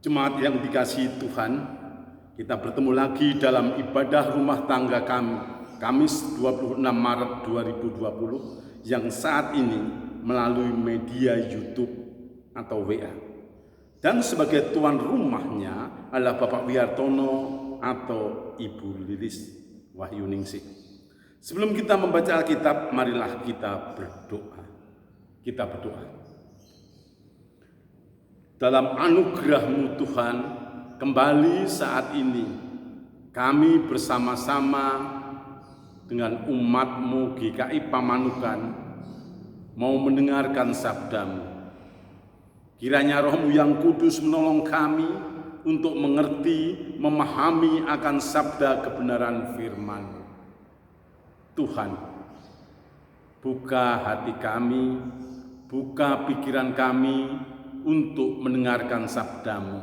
Jemaat yang dikasihi Tuhan, kita bertemu lagi dalam ibadah rumah tangga kami, Kamis 26 Maret 2020 yang saat ini melalui media YouTube atau WA. Dan sebagai tuan rumahnya adalah Bapak Wihartono atau Ibu Lilis Wahyuningsih. Sebelum kita membaca Alkitab, marilah kita berdoa. Kita berdoa. Dalam anugerah-Mu Tuhan, kembali saat ini kami bersama-sama dengan umat-Mu GKI Pamanukan mau mendengarkan sabda-Mu. Kiranya Roh-Mu yang kudus menolong kami untuk mengerti, memahami akan sabda kebenaran firman-Mu. Tuhan, buka hati kami, buka pikiran kami untuk mendengarkan sabda-Mu.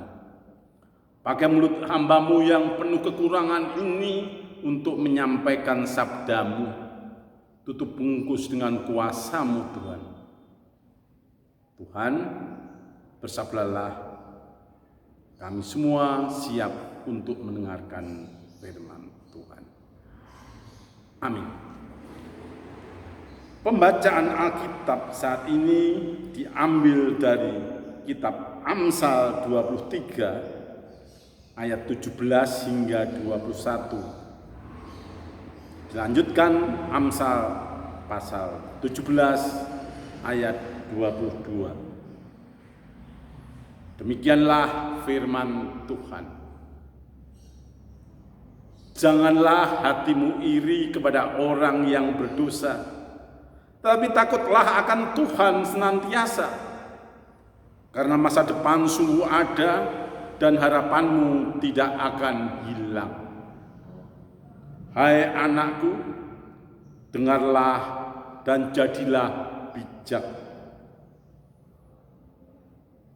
Pakai mulut hamba-Mu yang penuh kekurangan ini untuk menyampaikan sabda-Mu. Tutup bungkus dengan kuasa-Mu Tuhan. Tuhan, bersabdalah, kami semua siap untuk mendengarkan firman Tuhan. Amin. Pembacaan Alkitab saat ini diambil dari kitab Amsal 23 ayat 17 hingga 21. Dilanjutkan Amsal pasal 17 ayat 22. Demikianlah firman Tuhan. Janganlah hatimu iri kepada orang yang berdosa, tapi takutlah akan Tuhan senantiasa. Karena masa depan sungguh ada dan harapanmu tidak akan hilang. Hai anakku, dengarlah dan jadilah bijak.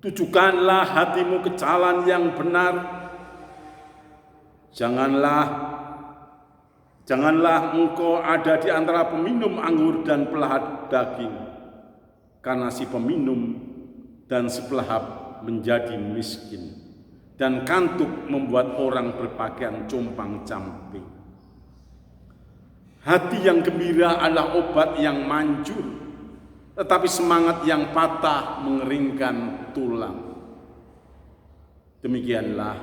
Tujukanlah hatimu ke jalan yang benar. Janganlah engkau ada di antara peminum anggur dan pelahap daging, karena si peminum dan si pelahap menjadi miskin, dan kantuk membuat orang berpakaian compang-camping. Hati yang gembira adalah obat yang manjur, tetapi semangat yang patah mengeringkan tulang. Demikianlah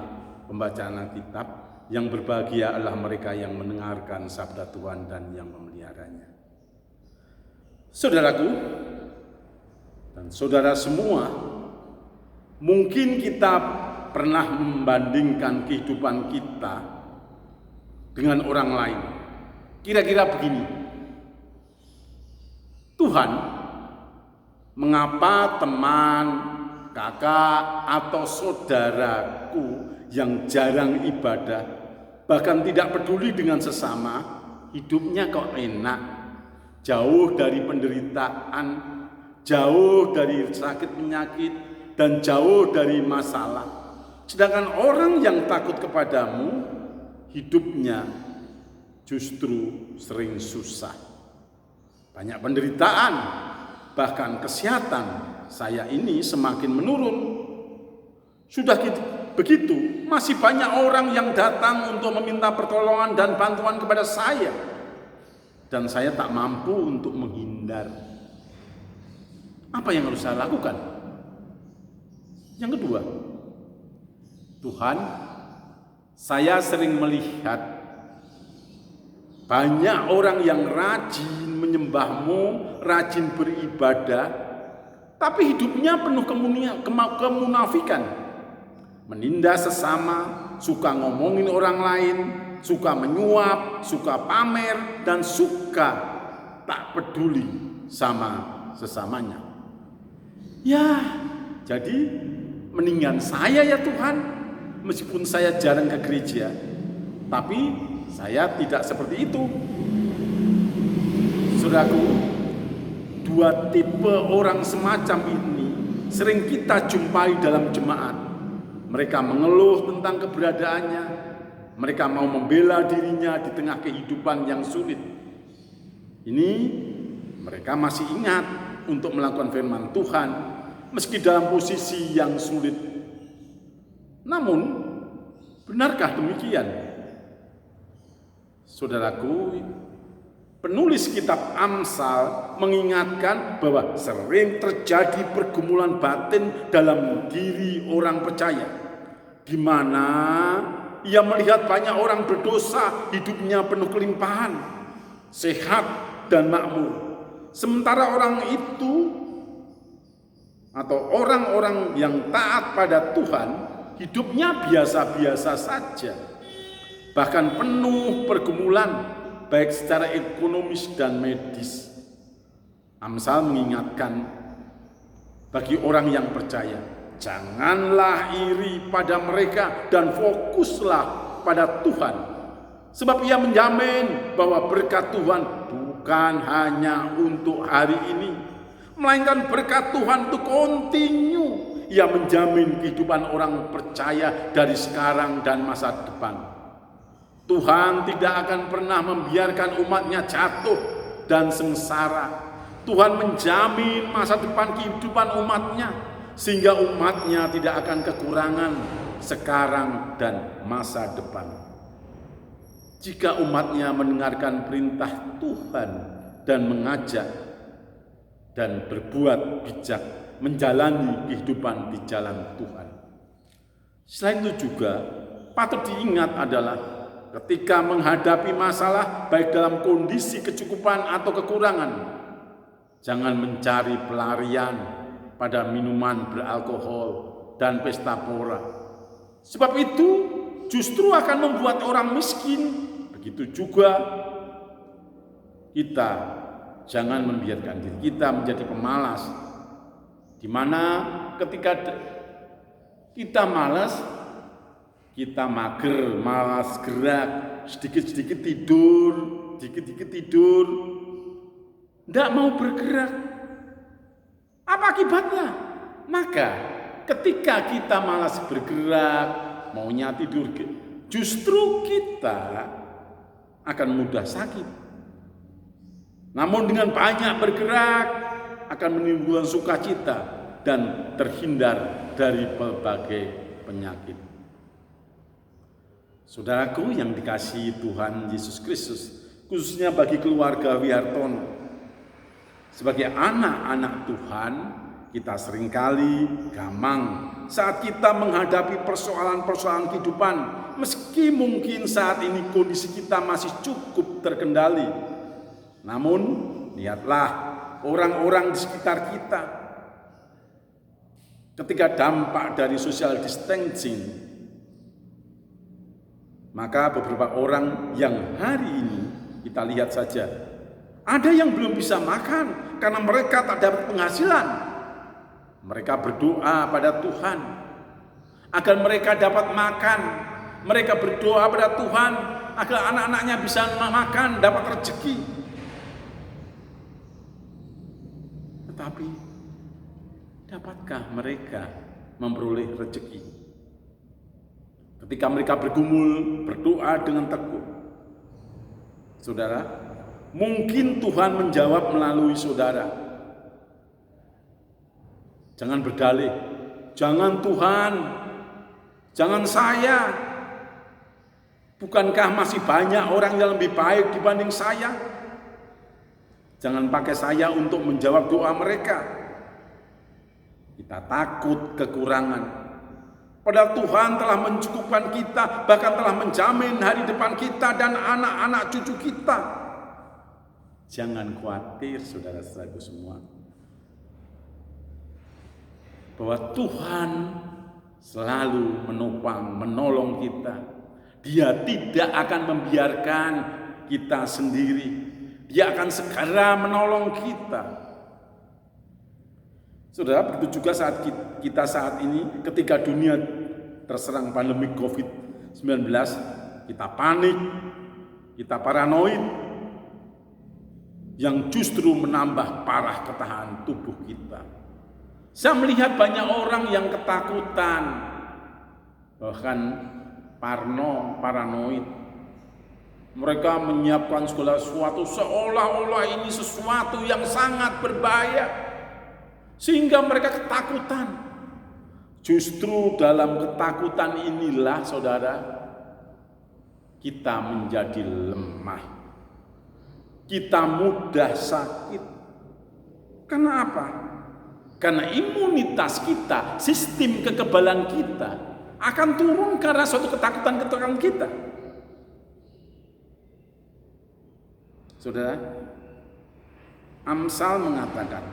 pembacaan Alkitab. Yang berbahagia adalah mereka yang mendengarkan sabda Tuhan dan yang memeliharanya. Saudaraku dan saudara semua, mungkin kita pernah membandingkan kehidupan kita dengan orang lain. Kira-kira begini, Tuhan, mengapa teman, kakak, atau saudaraku yang jarang ibadah, bahkan tidak peduli dengan sesama, hidupnya kok enak, jauh dari penderitaan, jauh dari sakit penyakit, dan jauh dari masalah. Sedangkan orang yang takut kepadamu, hidupnya justru sering susah. Banyak penderitaan, bahkan kesehatan saya ini semakin menurun. Sudah begitu, masih banyak orang yang datang untuk meminta pertolongan dan bantuan kepada saya. Dan saya tak mampu untuk menghindar. Apa yang harus saya lakukan? Yang kedua, Tuhan, saya sering melihat banyak orang yang rajin menyembah-Mu, rajin beribadah, tapi hidupnya penuh kemunafikan. Menindas sesama, suka ngomongin orang lain, suka menyuap, suka pamer, dan suka tak peduli sama sesamanya. Ya, jadi mendingan saya ya Tuhan, meskipun saya jarang ke gereja, tapi saya tidak seperti itu. Saudaraku, dua tipe orang semacam ini sering kita jumpai dalam jemaat. Mereka mengeluh tentang keberadaannya, mereka mau membela dirinya di tengah kehidupan yang sulit. Ini mereka masih ingat untuk melakukan firman Tuhan, meski dalam posisi yang sulit. Namun, benarkah demikian? Saudaraku, penulis kitab Amsal mengingatkan bahwa sering terjadi pergumulan batin dalam diri orang percaya, di mana ia melihat banyak orang berdosa, hidupnya penuh kelimpahan, sehat dan makmur. Sementara orang itu atau orang-orang yang taat pada Tuhan, hidupnya biasa-biasa saja, bahkan penuh pergumulan baik secara ekonomis dan medis. Amsal mengingatkan bagi orang yang percaya, janganlah iri pada mereka dan fokuslah pada Tuhan. Sebab ia menjamin bahwa berkat Tuhan bukan hanya untuk hari ini, melainkan berkat Tuhan itu kontinu. Ia menjamin kehidupan orang percaya dari sekarang dan masa depan. Tuhan tidak akan pernah membiarkan umatnya jatuh dan sengsara. Tuhan menjamin masa depan kehidupan umatnya, sehingga umatnya tidak akan kekurangan sekarang dan masa depan. Jika umatnya mendengarkan perintah Tuhan dan mengajak dan berbuat bijak, menjalani kehidupan di jalan Tuhan. Selain itu juga patut diingat adalah ketika menghadapi masalah baik dalam kondisi kecukupan atau kekurangan, jangan mencari pelarian pada minuman beralkohol dan pesta pora. Sebab itu justru akan membuat orang miskin. Begitu juga kita jangan membiarkan diri kita menjadi pemalas, di mana ketika kita malas, kita mager, malas gerak, sedikit-sedikit tidur, tidak mau bergerak. Apa akibatnya? Maka ketika kita malas bergerak, maunya tidur, justru kita akan mudah sakit. Namun dengan banyak bergerak akan menimbulkan sukacita dan terhindar dari berbagai penyakit. Saudaraku yang dikasihi Tuhan Yesus Kristus, khususnya bagi keluarga Wihartono, sebagai anak-anak Tuhan, kita seringkali gamang saat kita menghadapi persoalan-persoalan kehidupan, meski mungkin saat ini kondisi kita masih cukup terkendali. Namun, lihatlah orang-orang di sekitar kita. Ketika dampak dari social distancing, maka beberapa orang yang hari ini kita lihat saja, ada yang belum bisa makan karena mereka tak dapat penghasilan. Mereka berdoa pada Tuhan agar mereka dapat makan. Mereka berdoa pada Tuhan agar anak-anaknya bisa makan, dapat rezeki. Tetapi, dapatkah mereka memperoleh rezeki? Ketika mereka bergumul, berdoa dengan tekun. Saudara, mungkin Tuhan menjawab melalui saudara. Jangan berdalih, jangan Tuhan, jangan saya. Bukankah masih banyak orang yang lebih baik dibanding saya? Jangan pakai saya untuk menjawab doa mereka. Kita takut kekurangan. Padahal Tuhan telah mencukupkan kita, bahkan telah menjamin hari depan kita dan anak-anak cucu kita. Jangan khawatir, saudara-saudaraku semua, bahwa Tuhan selalu menopang, menolong kita. Dia tidak akan membiarkan kita sendiri. Dia akan segera menolong kita. Saudara, begitu juga saat kita saat ini, ketika dunia terserang pandemi COVID-19, kita panik, kita paranoid, yang justru menambah parah ketahanan tubuh kita. Saya melihat banyak orang yang ketakutan, bahkan paranoid. Mereka menyiapkan segala sesuatu seolah-olah ini sesuatu yang sangat berbahaya, sehingga mereka ketakutan. Justru dalam ketakutan inilah, saudara, kita menjadi lemah. Kita mudah sakit. Karena apa? Karena imunitas kita, sistem kekebalan kita akan turun karena suatu ketakutan-ketakutan kita. Saudara, Amsal mengatakan,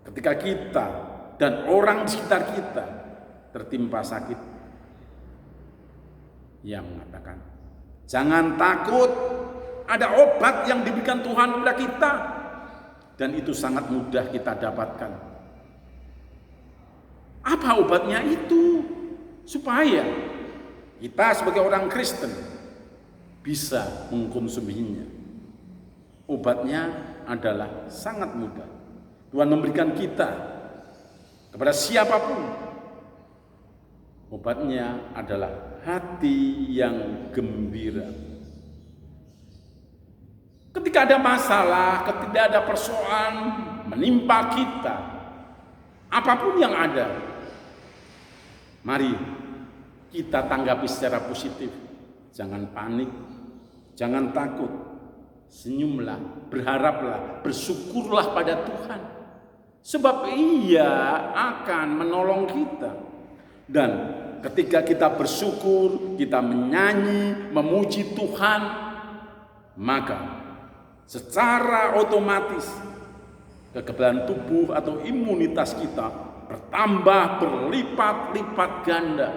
ketika kita dan orang di sekitar kita tertimpa sakit, ia mengatakan, jangan takut, ada obat yang diberikan Tuhan kepada kita, dan itu sangat mudah kita dapatkan. Apa obatnya itu? Supaya kita sebagai orang Kristen bisa mengkonsuminya. Obatnya adalah sangat mudah. Tuhan memberikan kita kepada siapapun. Obatnya adalah hati yang gembira. Ketika ada masalah, ketika ada persoalan menimpa kita, apapun yang ada, mari kita tanggapi secara positif. Jangan panik, jangan takut. Senyumlah, berharaplah, bersyukurlah pada Tuhan. Sebab Ia akan menolong kita. Dan ketika kita bersyukur, kita menyanyi, memuji Tuhan, maka secara otomatis kekebalan tubuh atau imunitas kita bertambah berlipat-lipat ganda.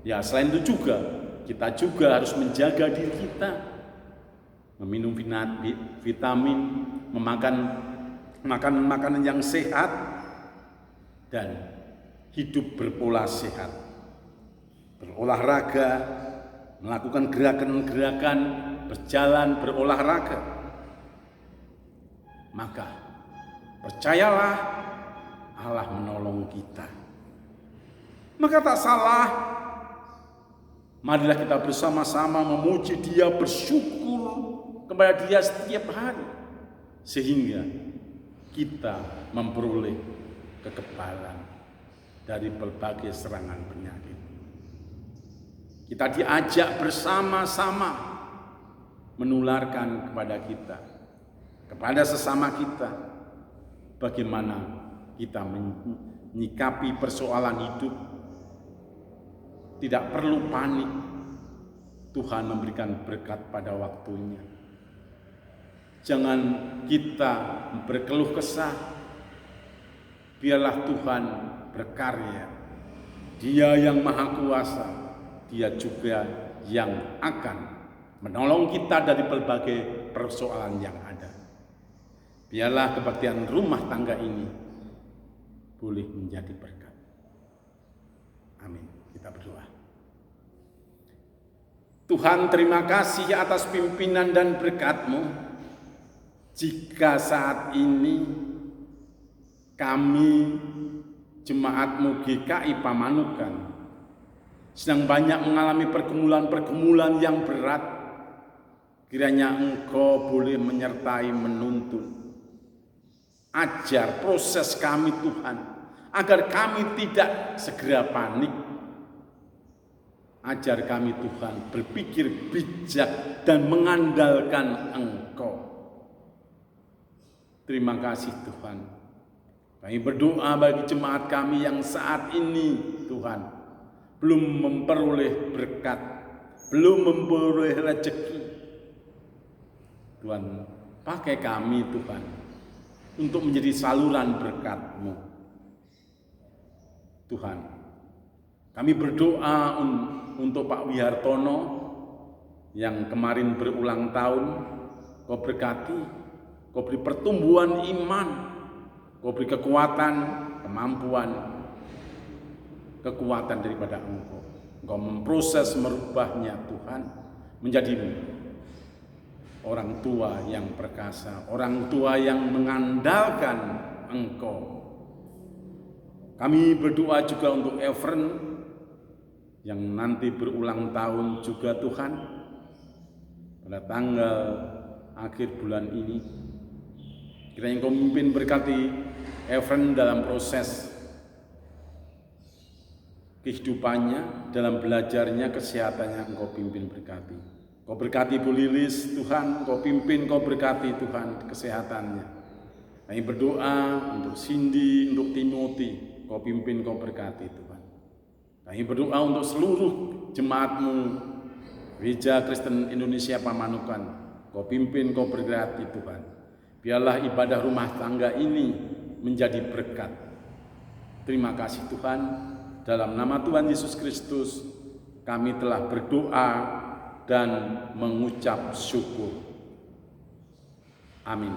Ya, selain itu juga kita juga harus menjaga diri kita, meminum vitamin, memakan makanan yang sehat, dan hidup berpola sehat, berolahraga, melakukan gerakan-gerakan, berjalan, berolahraga. Maka percayalah, Allah menolong kita. Maka tak salah, marilah kita bersama-sama memuji Dia, bersyukur kepada Dia setiap hari, sehingga kita memperoleh kekebalan dari berbagai serangan penyakit. Kita diajak bersama-sama menularkan kepada kita, kepada sesama kita, bagaimana kita menyikapi persoalan hidup. Tidak perlu panik, Tuhan memberikan berkat pada waktunya. Jangan kita berkeluh kesah, biarlah Tuhan berkarya. Dia yang maha kuasa, Dia juga yang akan menolong kita dari berbagai persoalan yang ada. Biarlah kebaktian rumah tangga ini boleh menjadi berkat. Amin. Kita berdoa. Tuhan, terima kasih atas pimpinan dan berkat-Mu. Jika saat ini kami jemaat-Mu GKI Pamanukan sedang banyak mengalami pergumulan-pergumulan yang berat, kiranya Engkau boleh menyertai, menuntun. Ajar proses kami Tuhan, agar kami tidak segera panik. Ajar kami Tuhan berpikir bijak dan mengandalkan Engkau. Terima kasih Tuhan. Kami berdoa bagi jemaat kami yang saat ini Tuhan belum memperoleh berkat, belum memperoleh rezeki. Tuhan, pakai kami Tuhan untuk menjadi saluran berkat-Mu. Tuhan, kami berdoa untuk Pak Wihartono yang kemarin berulang tahun. Kau berkati, Kau beri pertumbuhan iman, Kau beri kekuatan, kemampuan, kekuatan daripada Engkau. Engkau memproses merubahnya Tuhan menjadi orang tua yang perkasa, orang tua yang mengandalkan Engkau. Kami berdoa juga untuk Evren yang nanti berulang tahun juga Tuhan, pada tanggal akhir bulan ini. Kiranya Engkau memimpin berkati Efren dalam proses kehidupannya, dalam belajarnya, kesehatannya Engkau pimpin berkati. Kau berkati Bu Lilis, Tuhan, Kau pimpin, Kau berkati Tuhan kesehatannya. Kami berdoa untuk Cindy, untuk Timothy, Kau pimpin, Kau berkati Tuhan. Kami berdoa untuk seluruh jemaat-Mu, Gereja Kristen Indonesia Pamanukan, Kau pimpin, Kau berkati Tuhan. Biarlah ibadah rumah tangga ini menjadi berkat. Terima kasih Tuhan, dalam nama Tuhan Yesus Kristus kami telah berdoa dan mengucap syukur. Amin.